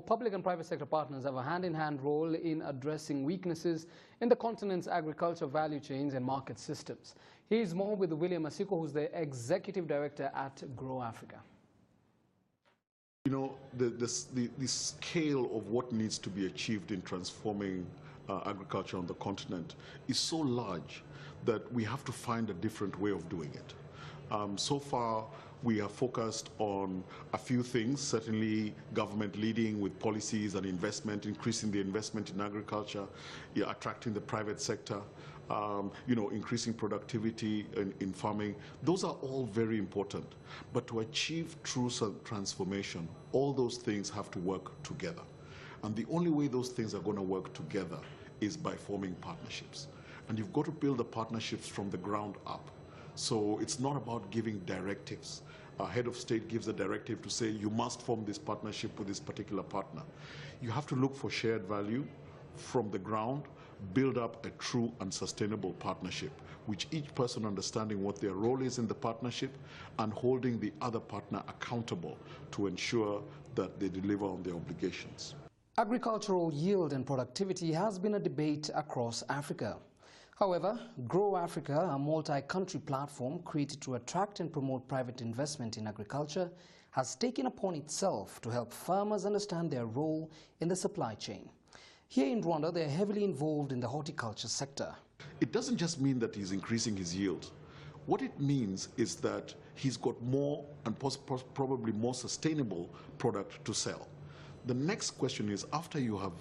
public and private sector partners have a hand-in-hand role in addressing weaknesses in the continent's agriculture value chains and market systems. Here's more with William Asiko, who's the Executive Director at AGRO-Africa. You know, the scale of what needs to be achieved in transforming agriculture on the continent is so large that we have to find a different way of doing it. So far, we are focused on a few things, certainly government leading with policies and investment, increasing the investment in agriculture, attracting the private sector, increasing productivity in farming. Those are all very important. But to achieve true transformation, all those things have to work together. And the only way those things are going to work together is by forming partnerships. And you've got to build the partnerships from the ground up. So it's not about giving directives. A head of state gives a directive to say you must form this partnership with this particular partner. You have to look for shared value from the ground, build up a true and sustainable partnership, which each person understanding what their role is in the partnership and holding the other partner accountable to ensure that they deliver on their obligations. Agricultural yield and productivity has been a debate across Africa. However, Grow Africa, a multi-country platform created to attract and promote private investment in agriculture, has taken upon itself to help farmers understand their role in the supply chain. Here in Rwanda, they are heavily involved in the horticulture sector. It doesn't just mean that he's increasing his yield. What it means is that he's got more and probably more sustainable product to sell. The next question is, after you have,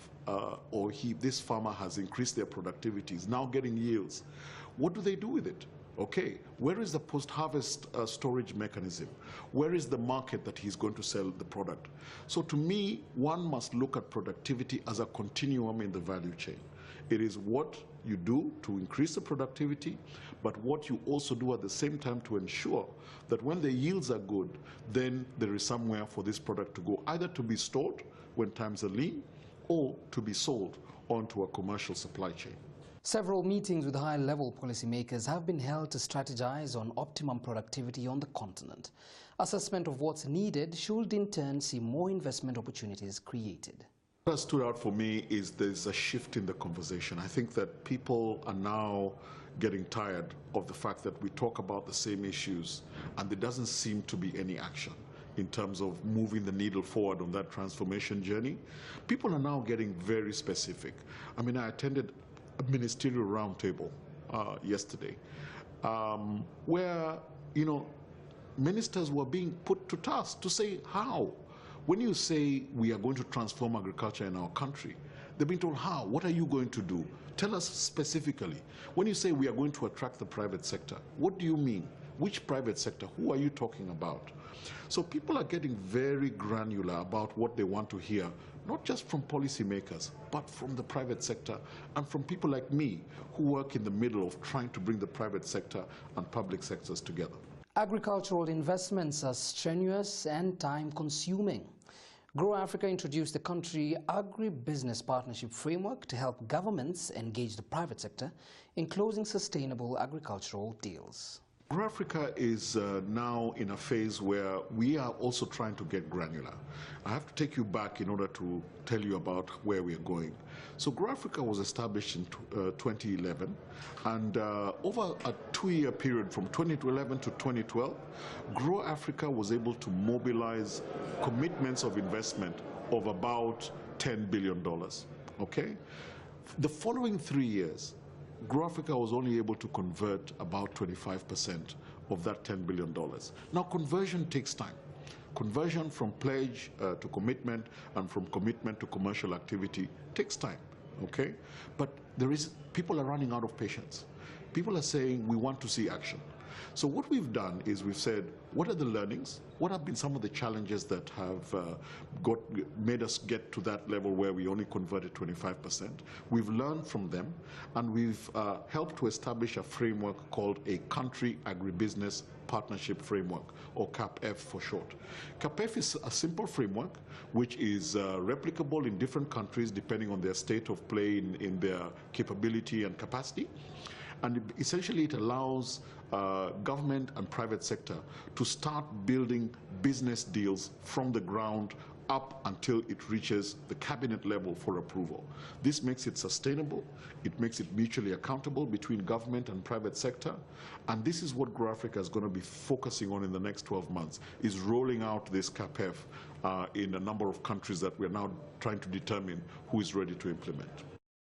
this farmer has increased their productivity, is now getting yields, what do they do with it? Okay, where is the post-harvest storage mechanism? Where is the market that he's going to sell the product? So to me, one must look at productivity as a continuum in the value chain. It is what you do to increase the productivity, but what you also do at the same time to ensure that when the yields are good, then there is somewhere for this product to go, either to be stored when times are lean or to be sold onto a commercial supply chain. Several meetings with high-level policymakers have been held to strategize on optimum productivity on the continent. Assessment of what's needed should in turn see more investment opportunities created. What stood out for me is there's a shift in the conversation. I think that people are now getting tired of the fact that we talk about the same issues and there doesn't seem to be any action in terms of moving the needle forward on that transformation journey. People are now getting very specific. I mean, I attended a ministerial roundtable yesterday where, ministers were being put to task to say how. When you say we are going to transform agriculture in our country, they've been told how. What are you going to do? Tell us specifically. When you say we are going to attract the private sector, what do you mean? Which private sector? Who are you talking about? So people are getting very granular about what they want to hear, not just from policymakers, but from the private sector and from people like me who work in the middle of trying to bring the private sector and public sectors together. Agricultural investments are strenuous and time-consuming. Grow Africa introduced the country agribusiness partnership framework to help governments engage the private sector in closing sustainable agricultural deals. Grow Africa is now in a phase where we are also trying to get granular. I have to take you back in order to tell you about where we are going. So Grow Africa was established in 2011, and over a 2-year period from 2011 to 2012, Grow Africa was able to mobilize commitments of investment of about $10 billion. Okay? The following 3 years, Grow Africa was only able to convert about 25% of that $10 billion. Now, conversion takes time. Conversion from pledge to commitment and from commitment to commercial activity takes time, okay? But people are running out of patience. People are saying, we want to see action. So what we've done is we've said, what are the learnings? What have been some of the challenges that have made us get to that level where we only converted 25%? We've learned from them, and we've helped to establish a framework called a Country Agribusiness Partnership Framework, or CAPF for short. CAPF is a simple framework which is replicable in different countries depending on their state of play in their capability and capacity. And essentially it allows government and private sector to start building business deals from the ground up until it reaches the cabinet level for approval. This makes it sustainable, it makes it mutually accountable between government and private sector, and this is what GrowAfrica is going to be focusing on in the next 12 months, is rolling out this CAPEF in a number of countries that we're now trying to determine who is ready to implement.